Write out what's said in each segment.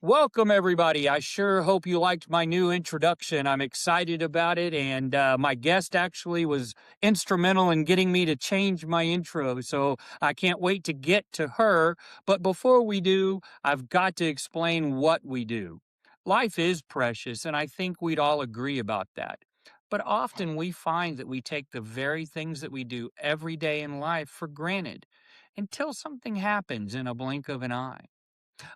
Welcome, everybody. I sure hope you liked my new introduction. I'm excited about it. And my guest actually was instrumental in getting me to change my intro. So I can't wait to get to her. But before we do, I've got to explain what we do. Life is precious, and I think we'd all agree about that. But often we find that we take the very things that we do every day in life for granted until something happens in a blink of an eye.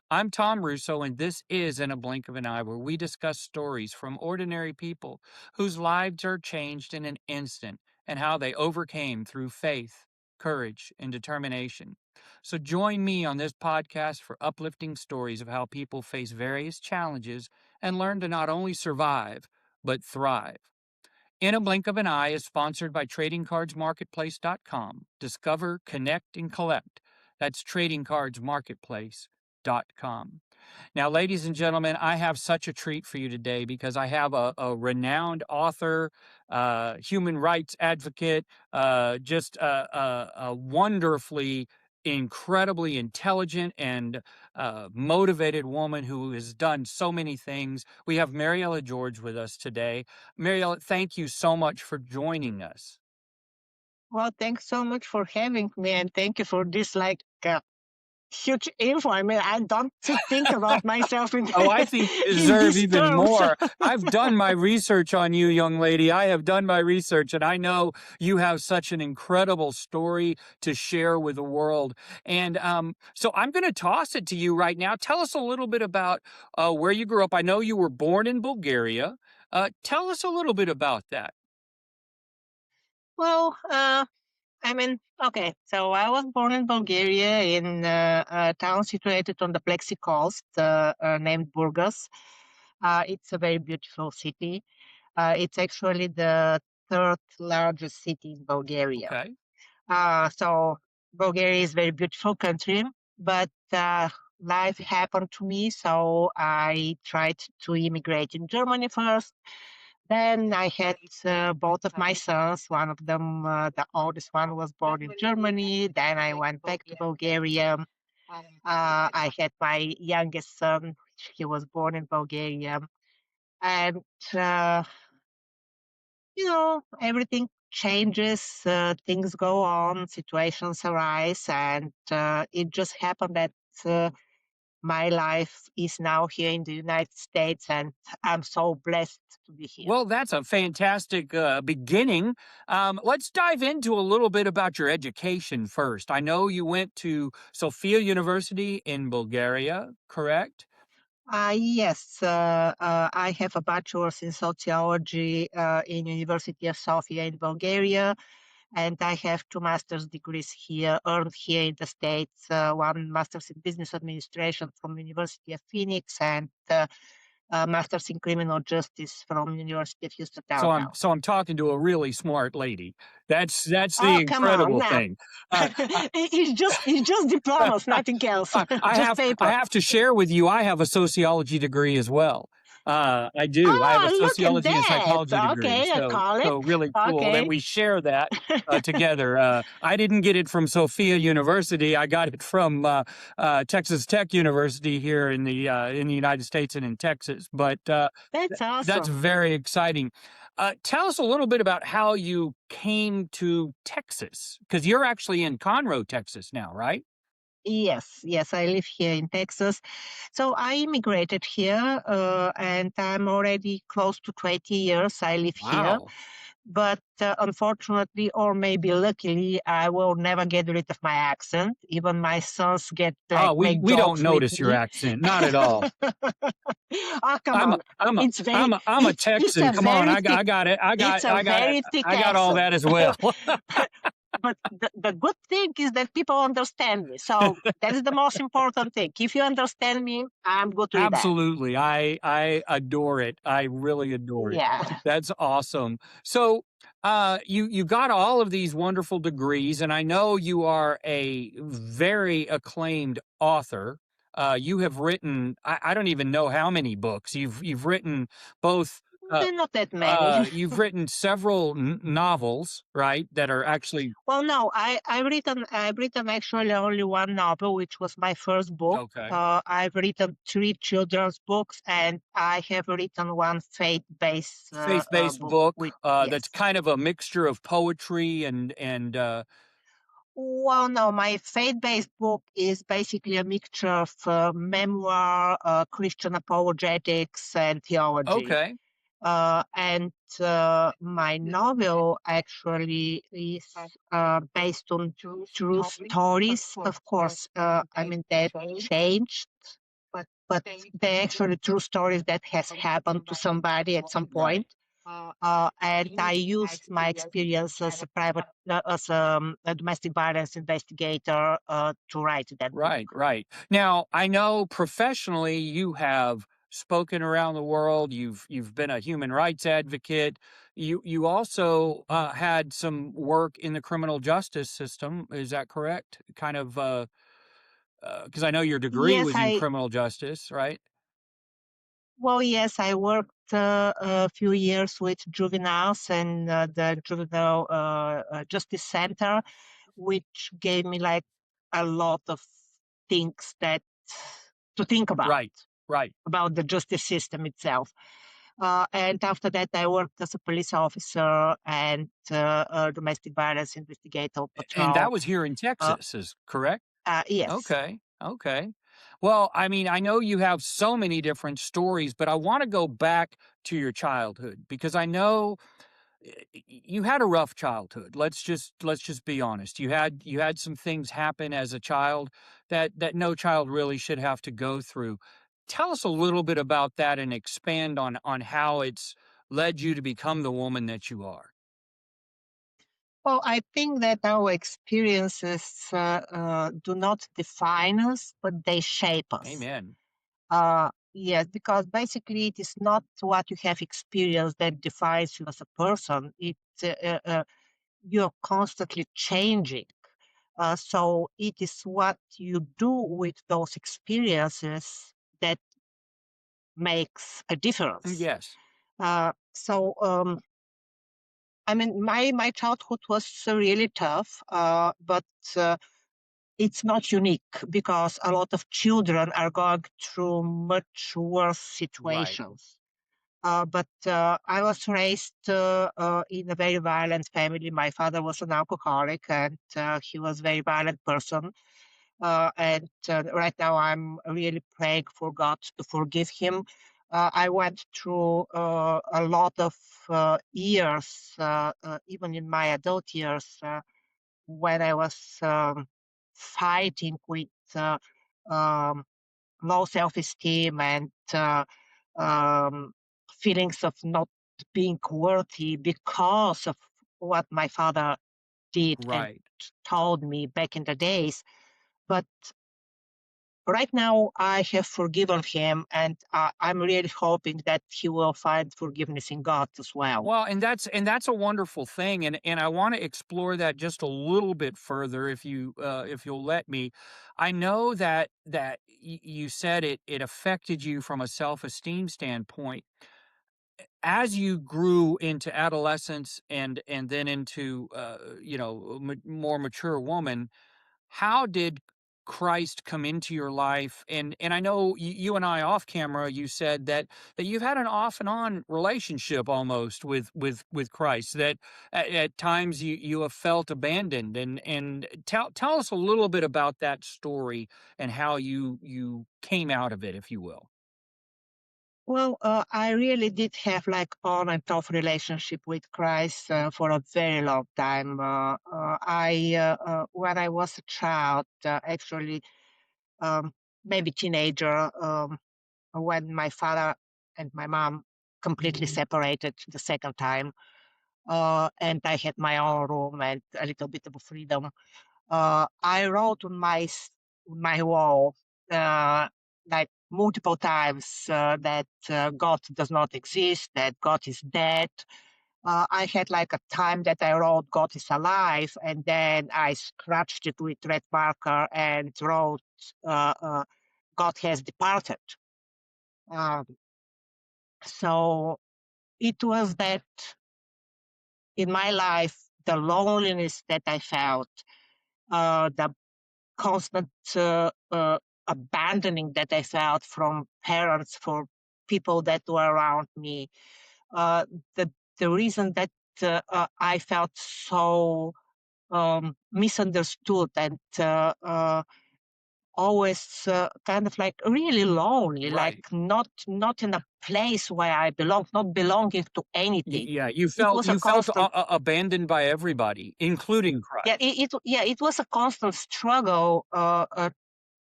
I'm Tom Russo, and this is In a Blink of an Eye, where we discuss stories from ordinary people whose lives are changed in an instant and how they overcame through faith, courage, and determination. So join me on this podcast for uplifting stories of how people face various challenges and learn to not only survive, but thrive. In a Blink of an Eye is sponsored by TradingCardsMarketplace.com. Discover, connect, and collect. That's TradingCardsMarketplace.com. Now, ladies and gentlemen, I have such a treat for you today because I have a renowned author, human rights advocate, just a wonderfully, incredibly intelligent and motivated woman who has done so many things. We have Mariela George with us today. Mariela, thank you so much for joining us. Well, thanks so much for having me, and thank you for this huge info. I mean, I don't think about myself in Oh, I think you in deserve these even terms. more. I've done my research on you, young lady. I have done my research, and I know you have such an incredible story to share with the world. And so I'm going to toss it to you right now. Tell us a little bit about where you grew up. I know you were born in Bulgaria. Tell us a little bit about that. Well, okay. So I was born in Bulgaria in a town situated on the Black Sea coast, named Burgas. It's a very beautiful city. It's actually the third largest city in Bulgaria. Okay. So Bulgaria is a very beautiful country, but life happened to me. So I tried to immigrate in Germany first. Then I had both of my sons. One of them, the oldest one, was born in Germany. Then I went back to Bulgaria. I had my youngest son. He was born in Bulgaria. And uh, everything changes, things go on, situations arise, and it just happened that my life is now here in the United States, and I'm so blessed to be here. Well, that's a fantastic beginning. Let's dive into a little bit about your education first. I know you went to Sofia University in Bulgaria, correct? Yes, I have a bachelor's in sociology in University of Sofia in Bulgaria, and I have two master's degrees here, earned here in the States. One master's in business administration from University of Phoenix, and master's in criminal justice from University of Houston So I'm downtown. so I'm talking to a really smart lady. That's the Oh, come on, incredible now. thing. Uh, It's just diplomas, nothing else, just I paper. have to share with you. I have a sociology degree as well. I do. I have a Oh, look at sociology and that. psychology degree. Okay, I So call it. so really cool that Okay. we share that together. I didn't get it from Sophia University. I got it from Texas Tech University here in the United States and in Texas. But That's that's awesome. very exciting. Tell us a little bit about how you came to Texas, because you're actually in Conroe, Texas now, right? Yes, yes, I live here in Texas. So I immigrated here, and I'm already close to 20 years I live here. Wow. But unfortunately, or maybe luckily, I will never get rid of my accent. Even my sons get Oh, make we don't jokes with notice your me. accent, not at all. Oh, come on! It's very, I'm a it's Texan. a Come on, very thick, I got it. it's a very thick I got all accent. that as well. But the good thing is that people understand me. So that is the most important thing. If you understand me, I'm good with that. Absolutely. I adore it. I really adore it. Yeah. That's awesome. So, you got all of these wonderful degrees, and I know you are a very acclaimed author. You have written I don't even know how many books. You've written both Uh, They're not that many. you've written several novels, right? That are actually Well, no, I've written actually only one novel, which was my first book. okay. I've written three children's books, and I have written one faith-based Faith-based book. book With that's yes. kind of a mixture of poetry and Well, no, my faith-based book is basically a mixture of memoir, Christian apologetics, and theology. okay, And my novel actually is based on true stories. Of course, I mean that changed, but they actually true stories that has happened to somebody at some right. point. And I used my experience as a domestic violence investigator to write that book. Right, right. Now, I know professionally you have spoken around the world. You've been a human rights advocate. You also had some work in the criminal justice system. Is that correct? Kind of because I know your degree Yes, was in criminal justice, right? yes, I worked a few years with juveniles and the juvenile justice center, which gave me like a lot of things that to think Right, right. about the justice system itself. And after that, I worked as a police officer and a domestic violence investigator And that patrol. was here in Uh, Texas, is correct? yes. Okay. Okay. Well, I mean, I know you have so many different stories, but I want to go back to your childhood because I know you had a rough childhood. Let's just be honest. You had some things happen as a child that no child really should have to go through. Tell us a little bit about that and expand on how it's led you to become the woman that you are. Well, I think that our experiences do not define us, but they shape us. Amen. Yes, because basically it is not what you have experienced that defines you as a person. You're constantly changing. So it is what you do with those experiences that makes a difference. Yes. So I mean, my childhood was really tough, but it's not unique because a lot of children are going through much worse Right. situations. But I was raised in a very violent family. My father was an alcoholic, and he was a very violent person. And right now, I'm really praying for God to forgive him. I went through a lot of years, even in my adult years, when I was fighting with um, low self-esteem and um, feelings of not being worthy because of what my father did and Right. told me back in the days. But right now, I have forgiven him, and I'm really hoping that he will find forgiveness in God as well. Well, and that's a wonderful thing, and I want to explore that just a little bit further, if you'll let me. I know that you said it affected you from a self esteem standpoint as you grew into adolescence and then into more mature woman. How did Christ come into your life? And I know you and I off camera, you said that you've had an off and on relationship almost with Christ. That at times you have felt abandoned. And tell us a little bit about that story and how you came out of it, if you will. Well, I really did have like on and off relationship with Christ for a very long time. When I was a child, actually, um, maybe teenager, when my father and my mom completely separated the second time, and I had my own room and a little bit of freedom. I wrote on my wall like multiple times that God does not exist, that God is dead. I had like a time that I wrote God is alive, and then I scratched it with red marker and wrote God has departed. Um, so it was that in my life, the loneliness that I felt, the constant abandoning that I felt from parents, for people that were around me, uh, the the reason that I felt so misunderstood and always kind of like really lonely, like Right. not in a place where I belong, not belonging to anything. Yeah, you It felt was a constant, abandoned by everybody, including yeah, Christ. yeah, it was a constant struggle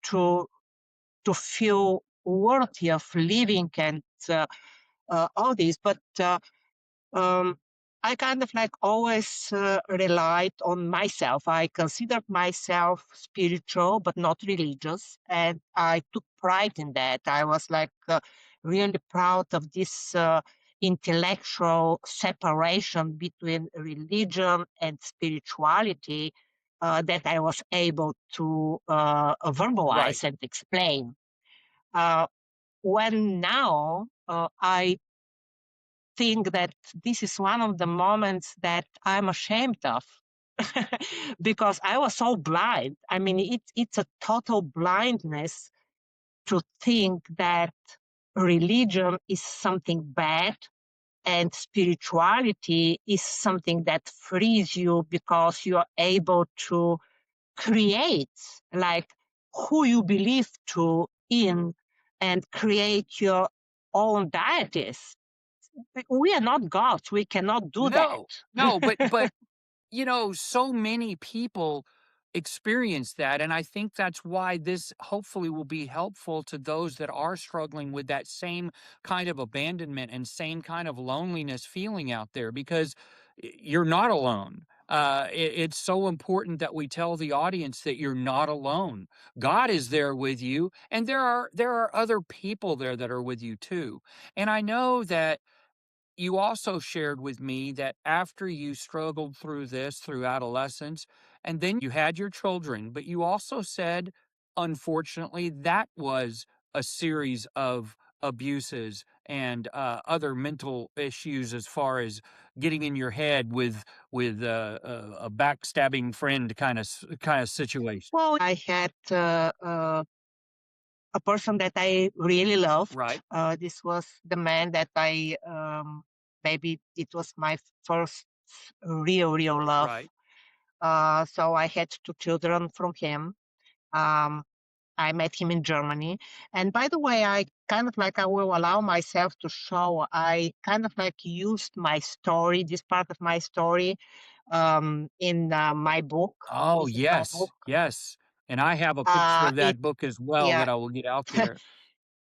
to feel worthy of living and all this, but. Um, I kind of like always relied on myself. I considered myself spiritual, but not religious. And I took pride in that. I was like really proud of this intellectual separation between religion and spirituality that I was able to Right. verbalize and explain. Uh, when now I think that this is one of the moments that I'm ashamed of because I was so blind. I mean, it's a total blindness to think that religion is something bad and spirituality is something that frees you because you are able to create like who you believe to in and create your own deities. We are not gods. We cannot do No, no, that. so many people experience that. And I think that's why this hopefully will be helpful to those that are struggling with that same kind of abandonment and same kind of loneliness feeling out there, because you're not alone. It's so important that we tell the audience that you're not alone. God is there with you, and there are other people there that are with you too. And I know that you also shared with me that after you struggled through this through adolescence, and then you had your children, but you also said, unfortunately, that was a series of abuses and other mental issues, as far as getting in your head with a backstabbing friend kind of situation. Well, I had a person that I really loved. Right, This was the man that maybe it was my first real love. right. So I had two children from him. Um, I met him in Germany. And by the way, I kind of like, I will allow myself to show, I kind of like used my story, this part of my story, in my book. Oh, This is my yes, book. yes. And I have a picture of It, that book as well yeah, that I will get out there.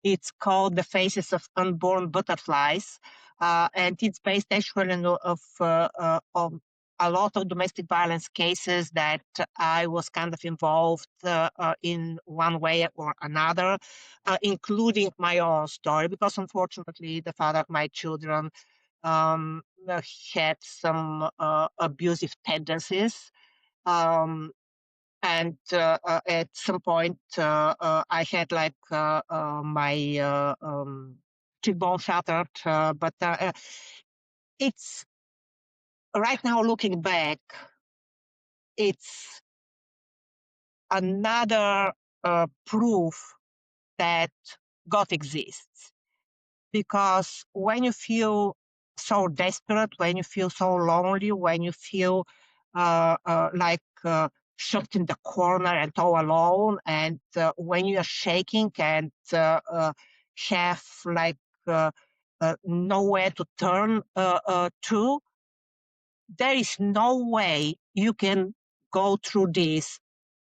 it's called The Faces of Unborn Butterflies. And it's based actually of a lot of domestic violence cases that I was kind of involved in one way or another, including my own story, because unfortunately, the father of my children um, had some abusive tendencies. Um, and at some point, I had like my cheekbone shattered. But it's right now looking back, it's another proof that God exists. Because when you feel so desperate, when you feel so lonely, when you feel like shut in the corner and all alone, and when you are shaking and have like nowhere to turn to, there is no way you can go through this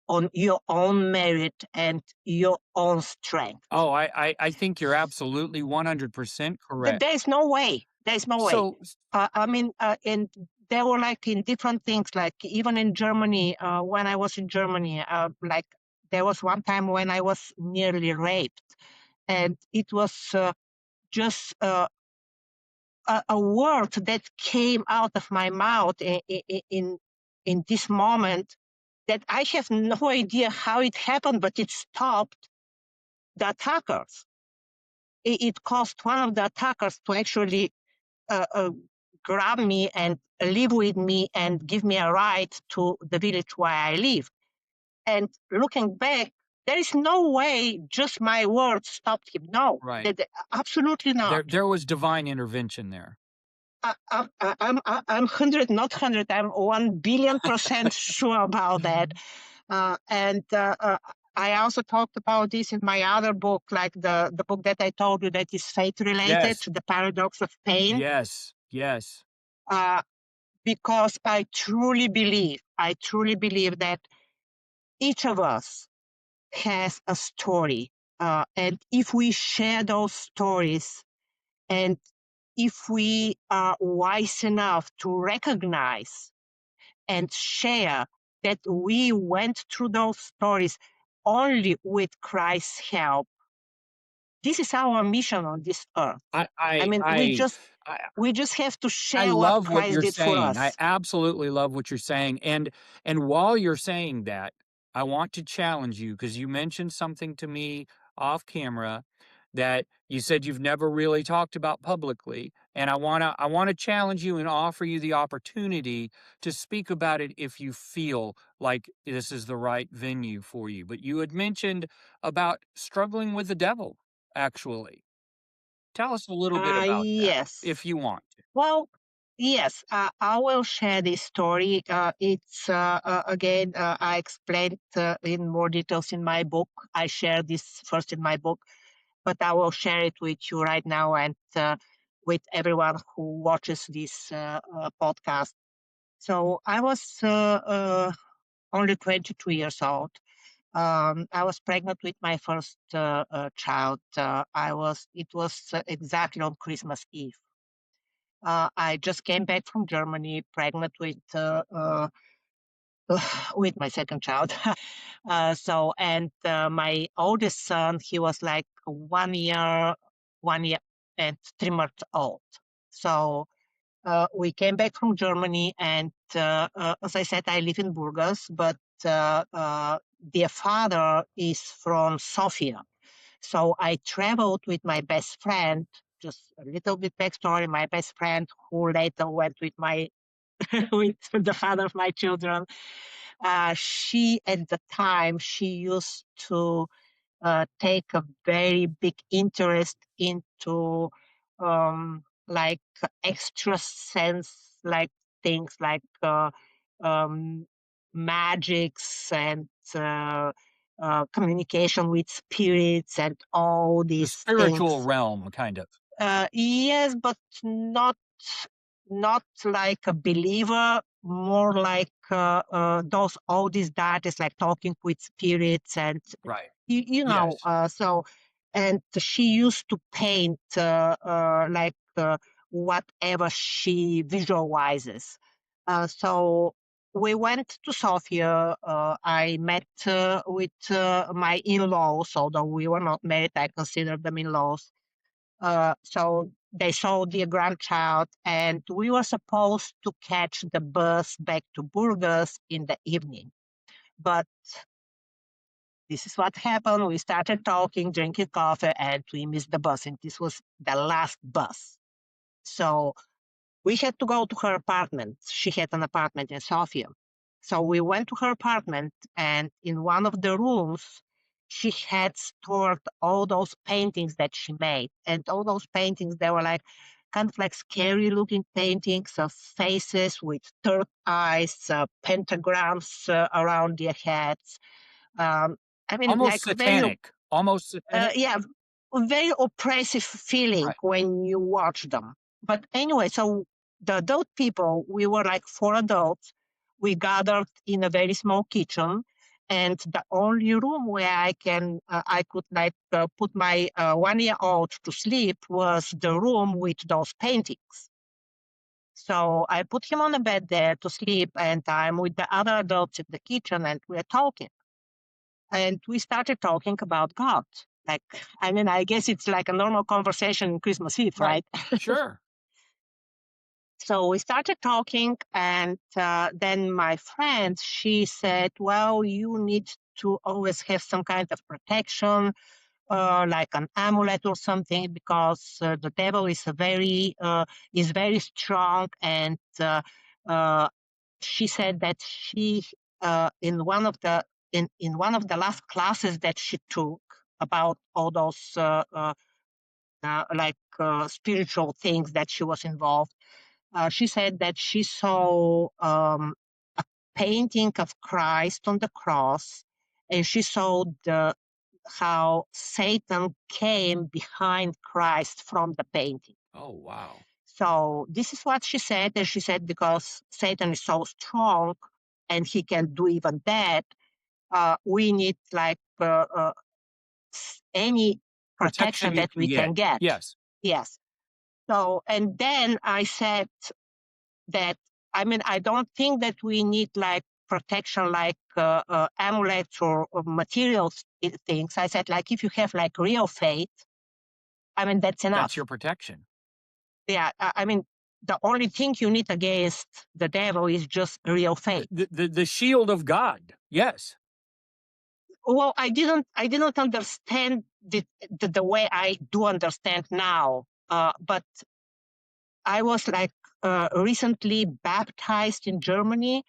on your own merit and your own strength. Oh, I think you're absolutely 100% correct. There is no way. There is no way. So I mean, and they were like in different things. Like even in Germany, when I was in Germany, like there was one time when I was nearly raped, and it was just a word that came out of my mouth in this moment that I have no idea how it happened, but it stopped the attackers. It caused one of the attackers to actually grab me and live with me and give me a ride to the village where I live. And looking back, there is no way just my words stopped him. No, Right. absolutely not. There was divine intervention there. I'm 100, not 100, I'm 1 billion% sure about that. And I also talked about this in my other book, like the book that I told you that is fate related, Yes. The Paradox of Pain, Yes. Yes. uh, because I truly believe that each of us has a story. And if we share those stories, and if we are wise enough to recognize and share that we went through those stories only with Christ's help, this is our mission on this earth. I I I mean, I I we just have to I share what love what Christ you're did for saying. I us. absolutely love what you're saying. And while you're saying that, I want to challenge you because you mentioned something to me off camera that you said you've never really talked about publicly. And I want to challenge you and offer you the opportunity to speak about it if you feel like this is the right venue for you. But you had mentioned about struggling with the devil, actually. Tell us a little bit about that Yes. if you want. Well, yes, I will share this story. It's again, I explained in more details in my book. I share this first in my book, but I will share it with you right now and with everyone who watches this podcast. So I was only 22 years old. I was pregnant with my first child. It was exactly on Christmas Eve. I just came back from Germany, pregnant with my second child. And my oldest son, he was like 1 year and 3 months old. So we came back from Germany, and as I said, I live in Burgos, but their father is from Sofia. So I traveled with my best friend. Just a little bit backstory. My best friend, who later went with my with the father of my children, she at the time she used to take a very big interest into like extra sense like things like um, magics and communication with spirits and all The these spiritual things. realm, kind of. Yes, but not like a believer, more like those all these that is like talking with spirits and Right. you know. Yes. So and she used to paint like whatever she visualizes. So we went to Sofia. I met with my in-laws, although we were not married. I consider them in-laws. So they saw the grandchild, and we were supposed to catch the bus back to Burgos in the evening. But this is what happened. We started talking, drinking coffee, and we missed the bus. And this was the last bus. So we had to go to her apartment. She had an apartment in Sofia. So we went to her apartment, and in one of the rooms, she had stored all those paintings that she made. And all those paintings, they were like kind of like scary looking paintings of faces with third eyes, pentagrams around their heads. Um, I mean, Almost like very satanic. Almost satanic. yeah, a very oppressive feeling Right. when you watch them. But anyway, so the adult people, we were like four adults. We gathered in a very small kitchen, and the only room where I could like put my 1 year old to sleep was the room with those paintings. So I put him on the bed there to sleep, and I'm with the other adults in the kitchen, and we're talking. And we started talking about God. Like, I mean, I guess it's like a normal conversation on Christmas Eve, Right. right? Sure. So we started talking, and then my friend, she said, well, you need to always have some kind of protection. like an amulet or something, because the devil is very strong. And she said that she in one of the last classes that she took about all those spiritual things that she was involved. She said that she saw a painting of Christ on the cross, and she saw how Satan came behind Christ from the painting. Oh, wow. So this is what she said, and she said because Satan is so strong and he can do even that, we need any Protection protection you that can we get. can get. Yes. Yes. So, and then I said that, I mean, I don't think that we need like protection like amulets or material things. I said, like, if you have like real faith, I mean, that's That's enough. your protection. Yeah. I mean, the only thing you need against the devil is just real faith. The shield of God. Yes. Well, I didn't understand the way I do understand now. But I was like recently baptized in Germany,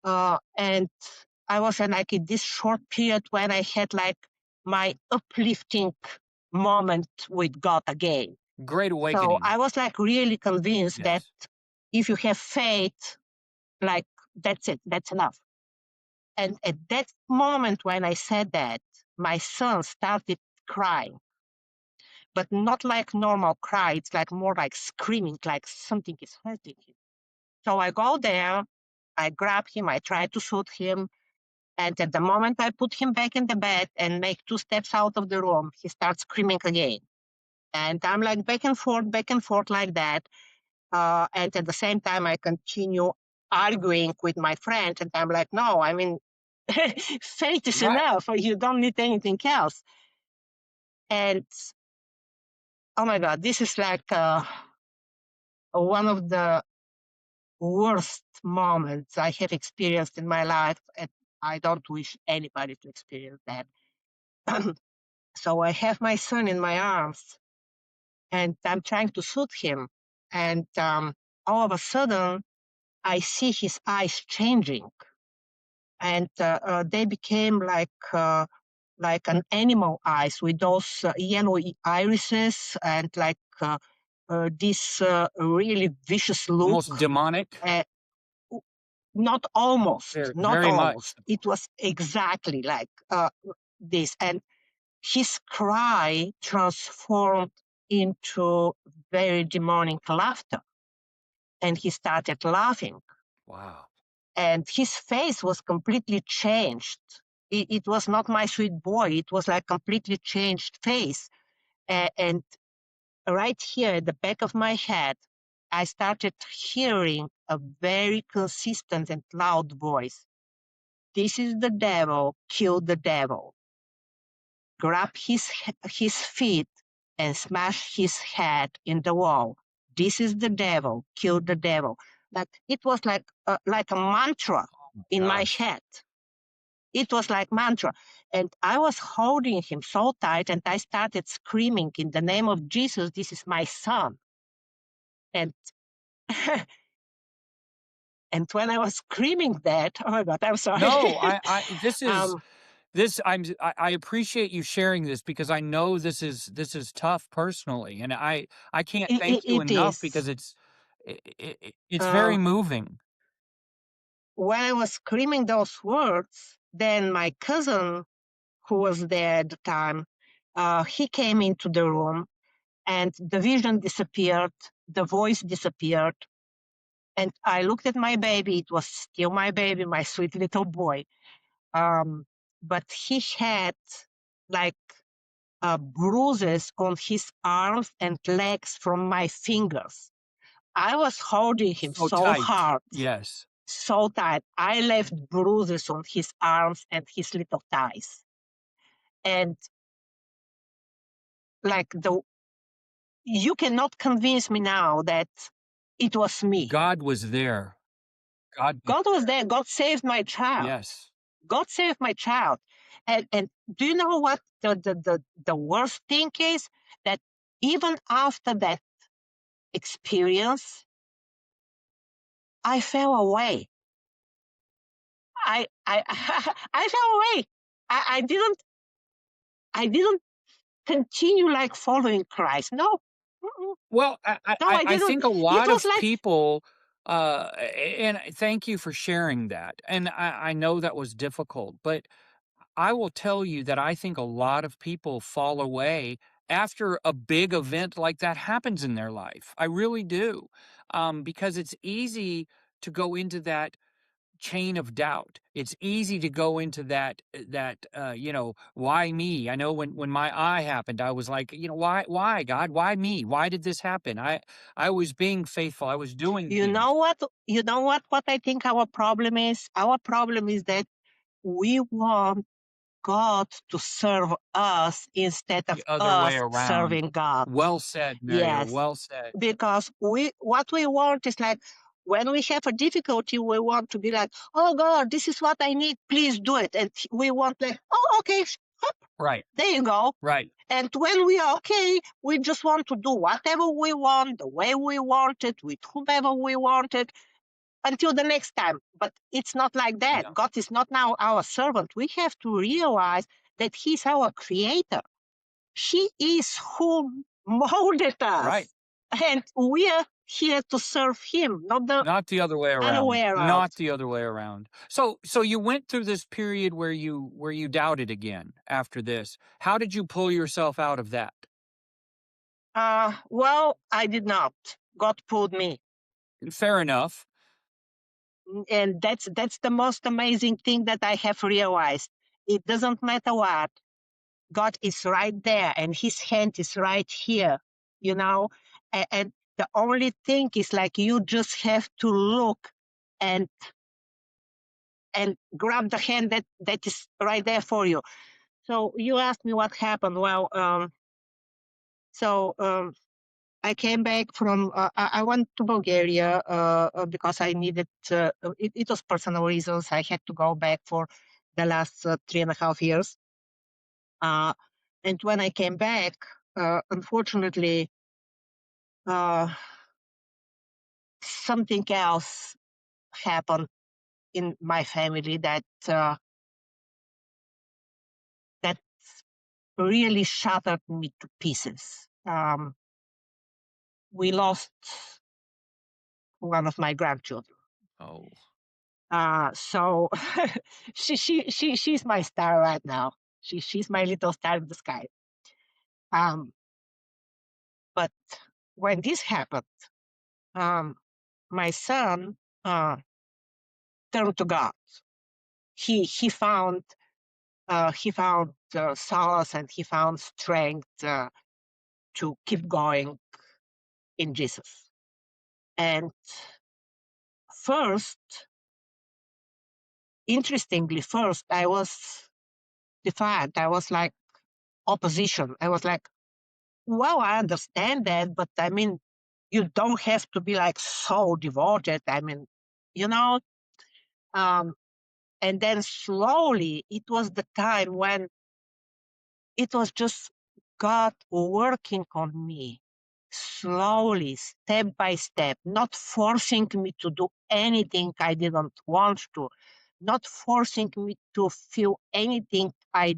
and I was like in this short period when I had like my uplifting moment with God again. Great So awakening. I was like really convinced that Yes. if you have faith, like that's it, that's enough. And at that moment when I said that, my son started crying, but not like normal cry. It's like more like screaming, like something is hurting him. So I go there, I grab him, I try to soothe him. And at the moment I put him back in the bed and make two steps out of the room, he starts screaming again. And I'm like back and forth like that. And at the same time, I continue arguing with my friend. And I'm like, no, I mean, faith is Right. enough. You don't need anything else. And oh my God, this is like one of the worst moments I have experienced in my life. And I don't wish anybody to experience that. So I have my son in my arms and I'm trying to soothe him. And all of a sudden, I see his eyes changing. And they became like an animal eyes with those yellow irises and like this really vicious look. Almost demonic. Uh, not almost, Very, not very much. almost. It was exactly like this. And his cry transformed into very demonic laughter. And he started laughing. Wow. And his face was completely changed. It was not my sweet boy. It was like completely changed face. And right here at the back of my head, I started hearing a very consistent and loud voice. This is the devil, kill the devil. Grab his feet and smash his head in the wall. This is the devil, kill the devil. Like it was like a mantra in my Gosh. head. It was like mantra. And I was holding him so tight and I started screaming in the name of Jesus, this is my son. And and when I was screaming that, oh my God, I'm sorry. No, this is um, this I appreciate you sharing this because I know this is tough personally, and I can't thank you it enough because is. it's very Um, moving. when I was screaming those words, then my cousin, who was there at the time, he came into the room and the vision disappeared, the voice disappeared. And I looked at my baby. It was still my baby, my sweet little boy. But he had like bruises on his arms and legs from my fingers. I was holding him So so tight. hard, Yes. so tight. I left bruises on his arms and his little thighs. And like you cannot convince me now that it was me. God was there. God was God was there. there. God saved my child. Yes. God saved my child. And do you know what the worst thing is? That even after that experience, I fell away. I I fell away. I didn't continue like following Christ. No. Mm-mm. Well, No, I I didn't. think a It lot was of like, people, and thank you for sharing that. And I know that was difficult, but I will tell you that I think a lot of people fall away after a big event like that happens in their life. I really do, because it's easy to go into that chain of doubt. It's easy to go into why me? I know when my eye happened, I was like, why God? Why me? Why did this happen? I was being faithful. I was doing you things. know what? You know what I think our problem is? Our problem is that we want God to serve us instead of The other way us around. serving God. Well said, Mario. Yes, Well said. because what we want is like, when we have a difficulty, we want to be like, oh God, this is what I need, please do it. And we want like, oh, okay, hop, Right. there you go. Right. And when we are okay, we just want to do whatever we want, the way we want it, with whomever we want it, until the next time. But it's not like that. Yeah. God is not now our servant. We have to realize that He's our creator. He is who molded us. Right. And we are here to serve Him, not the Not the other way other around. way around. Not the other way around. So you went through this period where you doubted again after this. How did you pull yourself out of that? Well, I did not. God pulled me. Fair enough. And that's the most amazing thing that I have realized. It doesn't matter what, God is right there and His hand is right here, you know. And the only thing is like, you just have to look and grab the hand that is right there for you. So you asked me what happened. Well, so I came back from, I went to Bulgaria because I needed, it was personal reasons. I had to go back for the last 3.5 years. Uh, and when I came back, unfortunately, uh, something else happened in my family that really shattered me to pieces. We lost one of my grandchildren. Oh. So she's my star right now. She's my little star in the sky. Um, but when this happened, um, my son turned to God. He found solace, and he found strength to keep going in Jesus. And first, interestingly, first I was defiant. I was like opposition. I was like, well, I understand that, but I mean, you don't have to be like so devoted. I mean, you know. Um, and then slowly, it was the time when it was just God working on me slowly, step by step, not forcing me to do anything I didn't want to, not forcing me to feel anything I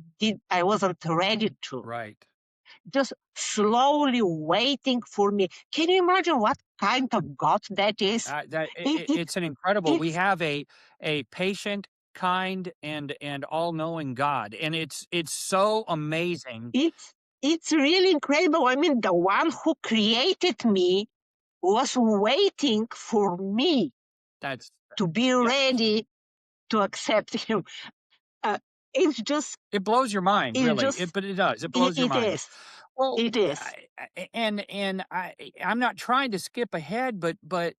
wasn't ready to. Right. Just slowly waiting for me. Can you imagine what kind of God that is? It, it It's an incredible. We it's have a patient, kind, and all knowing God, and it's so amazing. it's it's really incredible. I mean, the one who created me was waiting for me That's to be yeah. ready to accept him. Uh, it's just, It blows your mind, it's really. just, But it does. It it, blows your it mind. is, Well, it is. I'm not trying to skip ahead, but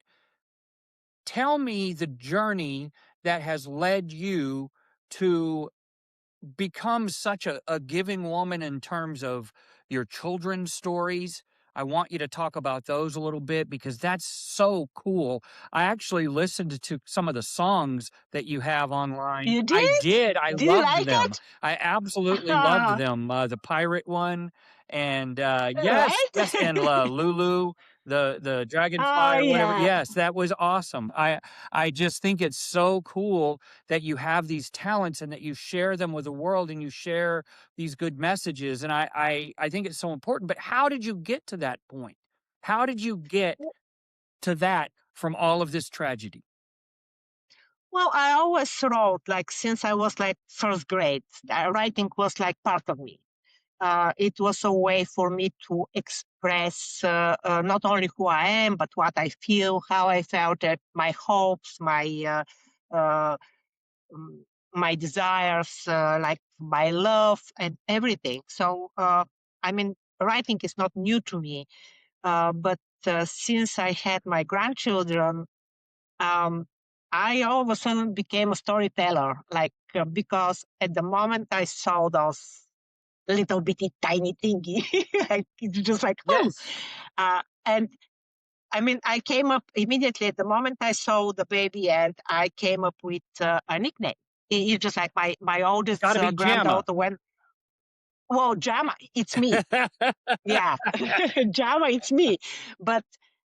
tell me the journey that has led you to become such a giving woman in terms of your children's stories, I want you to talk about those a little bit because that's so cool. I actually listened to some of the songs that you have online. You I did? did. I Do you loved like them. it? I absolutely loved them. The pirate one, and yes, Right? yes, and Lulu, the dragonfly Oh, or whatever. yeah. Yes, that was awesome. I just think it's so cool that you have these talents and that you share them with the world and you share these good messages. And I think it's so important. But how did you get to that point? How did you get to that from all of this tragedy? Well, I always wrote, like, since I was like first grade, writing was like part of me. It was a way for me to express not only who I am, but what I feel, how I felt it, my hopes, uh, mm, my desires, like my love and everything. So, I mean, writing is not new to me, but since I had my grandchildren, um, I all of a sudden became a storyteller, like because at the moment I saw those little bitty tiny thingy, like, it's just like oh, Yes. and I mean I came up immediately at the moment I saw the baby, and I came up with a nickname. It's just like my It's oldest got to be Jamma. granddaughter went, "Whoa, Jama, it's me." Yeah, Java, it's me. But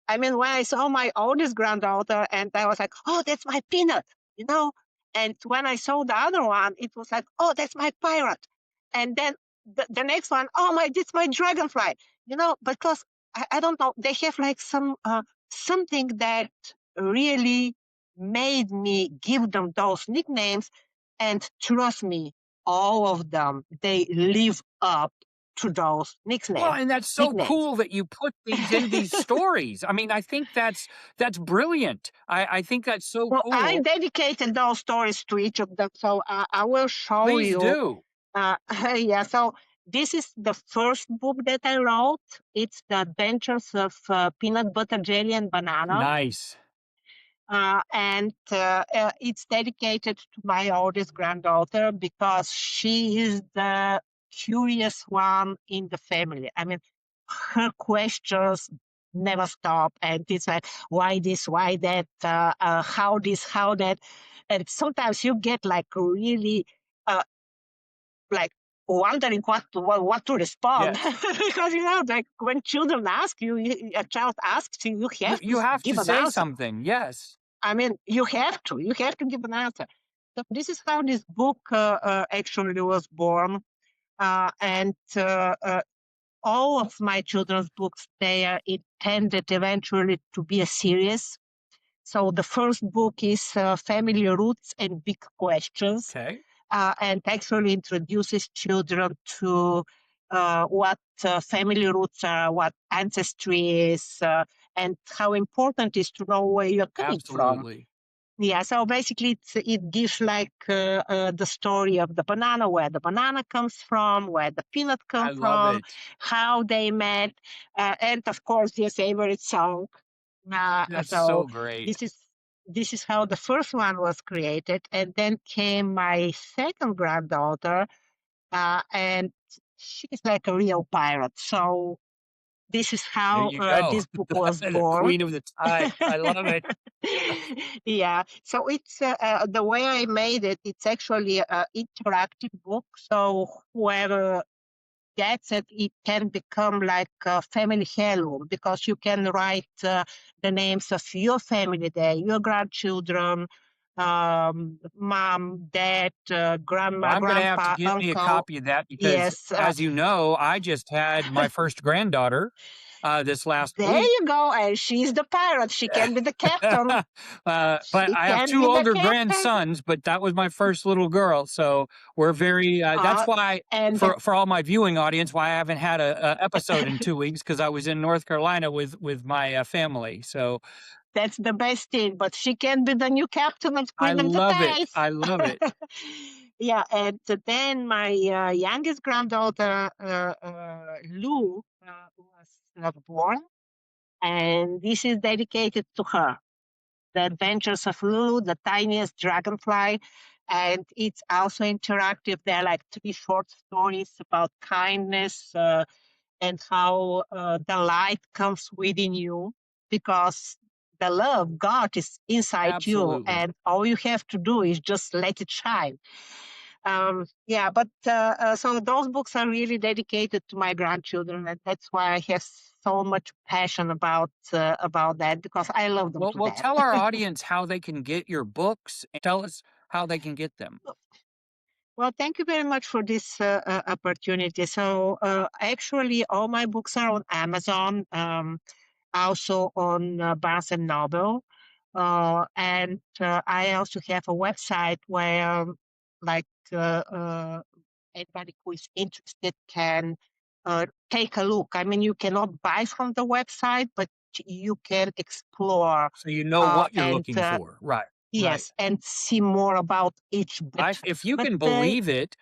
I mean, when I saw my oldest granddaughter, and I was like, oh, that's my peanut, you know? And when I saw the other one, it was like, oh, that's my pirate. And then the next one, oh, that's my dragonfly, because I don't know, they have like something that really made me give them those nicknames. And trust me, all of them, they live up to those Well, nicknames. and that's so Nicknames. cool that you put these in these stories. I mean, I think that's brilliant. I think that's so Well, I cool. dedicated those stories to each of them, so I will show Please you. do. Uh, yeah, so this is the first book that I wrote. It's The Adventures of Peanut Butter Jelly and Banana. Nice. And it's dedicated to my oldest granddaughter because she is the curious one in the family. I mean, her questions never stop, and it's like, why this, why that, how this, how that, and sometimes you get like really, uh, like wondering what to respond Yes. because like when children ask you, a child asks you, you You have to you have give to an say answer. something. Yes. I mean, you have to give an answer. So this is how this book actually was born, and all of my children's books, they are intended eventually to be a series. So the first book is Family Roots and Big Questions, Okay. and actually introduces children to what family roots are, what ancestry is, and how important it is to know where you're coming from. Absolutely. Yeah, so basically it gives like the story of the banana, where the banana comes from, where the peanut I come love from, it. how they met, and of course your favorite song. That's So so great. this is this is how the first one was created, and then came my second granddaughter, and she's like a real pirate. So this is There how you go. this book was The born. queen of the tides. I love it. Yeah, so it's the way I made it. It's actually an interactive book. So whoever gets it, it can become like a family heirloom because you can write the names of your family there, your grandchildren, mom, dad, Well, grandma, I'm gonna have to grandpa, get me a uncle. copy of that because, Yes, as you know, I just had my first granddaughter, this last there week. you go. And she's the pirate. She can be the captain. But She I have can 2 be the older captain. grandsons, but that was my first little girl, so we're very, that's Uh, why and for all my viewing audience, why I haven't had a episode in 2 weeks because I was in North Carolina with my, family, so that's the best thing. But she can be the new captain of I Queen of the love it. Tides. I love it. Yeah, and then my youngest granddaughter, Lou, was born, and this is dedicated to her. The Adventures of Lulu, the tiniest dragonfly. And it's also interactive. There are like three short stories about kindness, and how the light comes within you because the love God is inside you, Absolutely. and all you have to do is just let it shine. Yeah, but so those books are really dedicated to my grandchildren, and that's why I have so much passion about that because I love them to Well, death. tell our audience how they can get your books and tell us how they can get them. Well, thank you very much for this opportunity. So, actually, all my books are on Amazon, also on Barnes and Noble, and I also have a website where, like, anybody who is interested can take a look. I mean, you cannot buy from the website, but you can explore So you know what you're and looking for. Right. Right. yes, and see more about each book. If you But can believe it,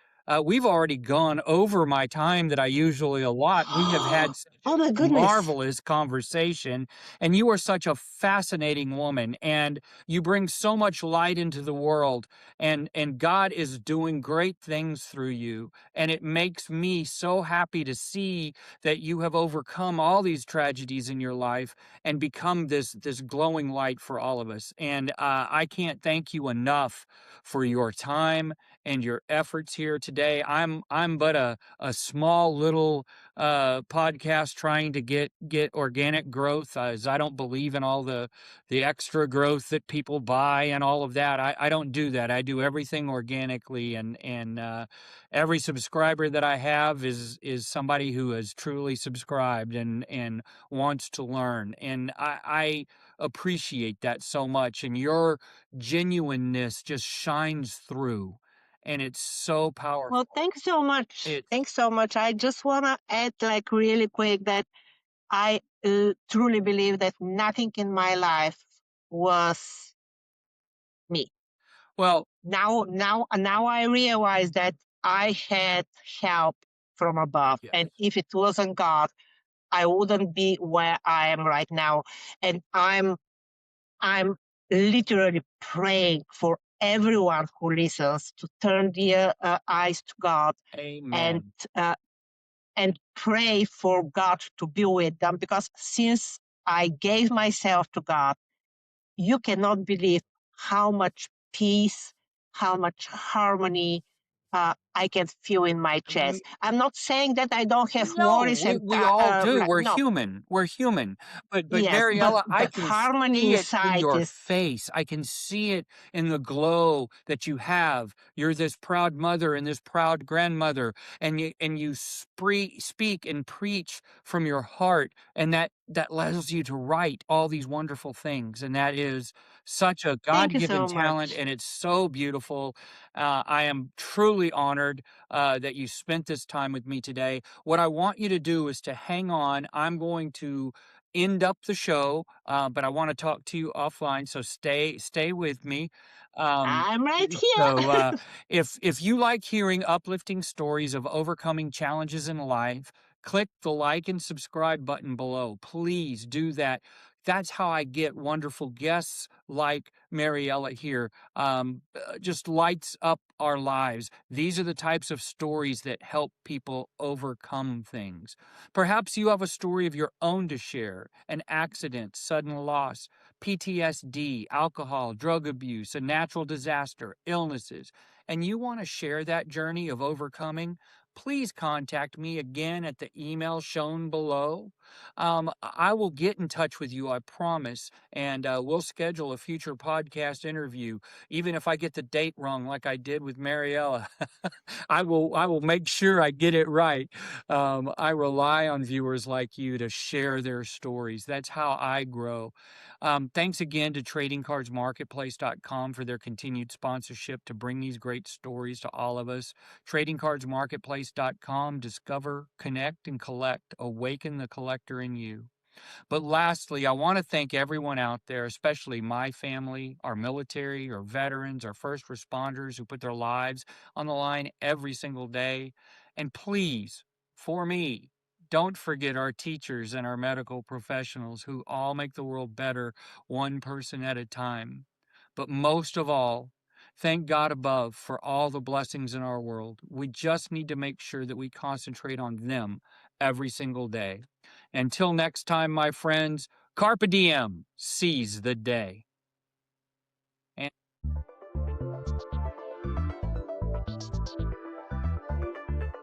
we've already gone over my time that I usually allot. We have had such oh my a goodness. marvelous conversation, and you are such a fascinating woman, and you bring so much light into the world, and God is doing great things through you, and it makes me so happy to see that you have overcome all these tragedies in your life and become this glowing light for all of us. And I can't thank you enough for your time and your efforts here today. I'm but a small little podcast trying to get organic growth, as I don't believe in all the extra growth that people buy and all of that. I don't do that. I do everything organically, and every subscriber that I have is somebody who has truly subscribed and wants to learn, and I appreciate that so much. And your genuineness just shines through, and it's so Well, powerful. thanks so much. It's Thanks so much. I just want to add, like, really quick that I truly believe that nothing in my life was me. well, Now I realize that I had help from above, yes. and if it wasn't God, I wouldn't be where I am right now. And I'm literally praying for everyone who listens to turn their eyes to God and Amen. uh, and pray for God to be with them. Because since I gave myself to God, you cannot believe how much peace, how much harmony I can feel in my chest. I'm not saying that I don't have No, worries and we all do. We're no, human. We're human. But yes, but Mariella, I the can harmony see it in inside your is face. I can see it in the glow that you have. You're this proud mother and this proud grandmother, and you speak and preach from your heart, and that allows you to write all these wonderful things. And that is such a thank you God-given so talent, much. and it's so beautiful. I am truly honored that you spent this time with me today. What I want you to do is to hang on. I'm going to end up the show, but I want to talk to you offline. So stay with me. Um, I'm right so here. if you like hearing uplifting stories of overcoming challenges in life, click the like and subscribe button below. Please do that. That's how I get wonderful guests like Mariella here. Just lights up our lives. These are the types of stories that help people overcome things. Perhaps you have a story of your own to share, an accident, sudden loss, PTSD, alcohol, drug abuse, a natural disaster, illnesses, and you want to share that journey of overcoming. Please contact me again at the email shown below. I will get in touch with you, I promise, and we'll schedule a future podcast interview, even if I get the date wrong, like I did with Mariella. I will make sure I get it right. I rely on viewers like you to share their stories. That's how I grow. Thanks again to tradingcardsmarketplace.com for their continued sponsorship to bring these great stories to all of us. Tradingcardsmarketplace.com, discover, connect, and collect. Awaken the collector in you. But lastly, I want to thank everyone out there, especially my family, our military, our veterans, our first responders who put their lives on the line every single day. And please, for me, don't forget our teachers and our medical professionals who all make the world better, one person at a time. But most of all, Thank God above for all the blessings in our world. We just need to make sure that we concentrate on them every single day. Until next time, my friends, carpe diem, seize the day.